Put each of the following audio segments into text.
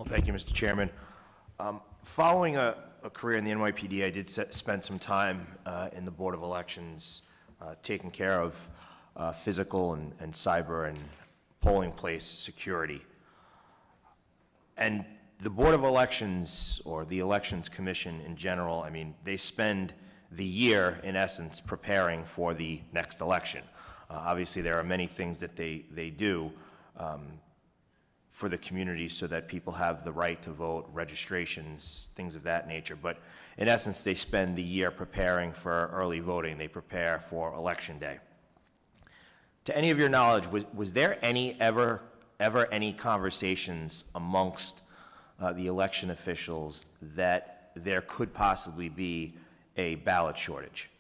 Well, thank you, Mr. Chairman. Following a career in the NYPD, I did spend some time in the Board of Elections taking care of physical and cyber and polling place security. And the Board of Elections, or the Elections Commission in general, I mean, they spend the year, in essence, preparing for the next election. Obviously, there are many things that they do for the community so that people have the right to vote, registrations, things of that nature. But in essence, they spend the year preparing for early voting. They prepare for Election Day. To any of your knowledge, was there ever any conversations amongst the election officials that there could possibly be a ballot shortage?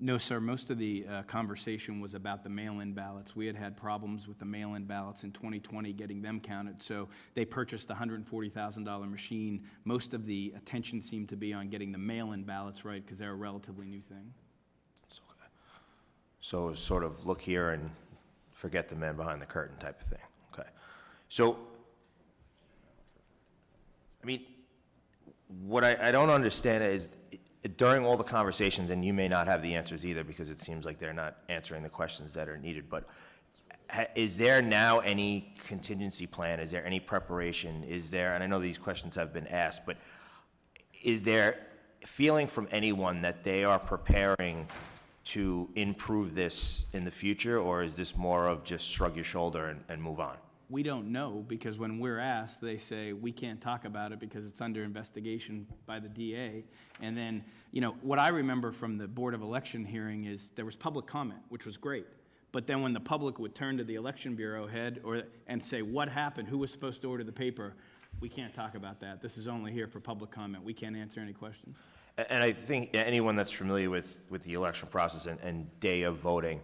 No, sir. Most of the conversation was about the mail-in ballots. We had problems with the mail-in ballots in 2020, getting them counted. So they purchased the $140,000 machine. Most of the attention seemed to be on getting the mail-in ballots right because they're a relatively new thing. That's okay. So it was sort of look here and forget the man behind the curtain type of thing. Okay. So, I mean, what I don't understand is, during all the conversations, and you may not have the answers either because it seems like they're not answering the questions that are needed, but is there now any contingency plan? Is there any preparation? Is there, and I know these questions have been asked, but is there a feeling from anyone that they are preparing to improve this in the future, or is this more of just shrug your shoulder and move on? We don't know, because when we're asked, they say, we can't talk about it because it's under investigation by the DA. And then, you know, what I remember from the Board of Election hearing is there was public comment, which was great. But then when the public would turn to the Election Bureau head and say, what happened? Who was supposed to order the paper? We can't talk about that. This is only here for public comment. We can't answer any questions. And I think anyone that's familiar with the election process and day of voting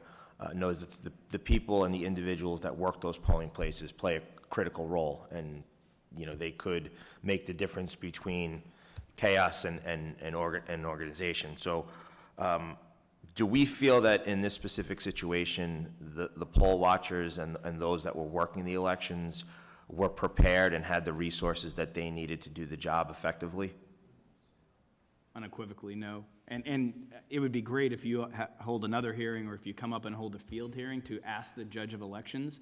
knows that the people and the individuals that work those polling places play a critical role, and you know they could make the difference between chaos and organization. So, do we feel that in this specific situation, the poll watchers and those that were working the elections were prepared and had the resources that they needed to do the job effectively? Unequivocally, no. And it would be great if you hold another hearing, or if you come up and hold a field hearing to ask the judge of elections.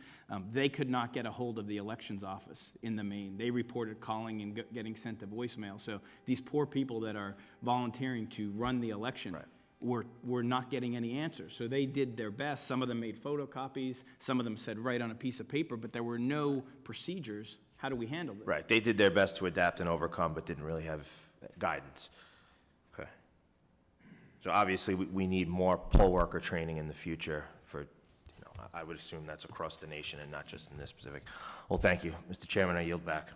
They could not get a hold of the elections office in the main. They reported calling and getting sent to voicemail. So these poor people that are volunteering to run the election were not getting any answers. So they did their best. Some of them made photocopies. Some of them said write on a piece of paper, but there were no procedures. How do we handle this? Right. They did their best to adapt and overcome, but didn't really have guidance. Okay. So obviously, we need more poll worker training in the future for, I would assume that's across the nation and not just in this specific. Well, thank you. Mr. Chairman, I yield back.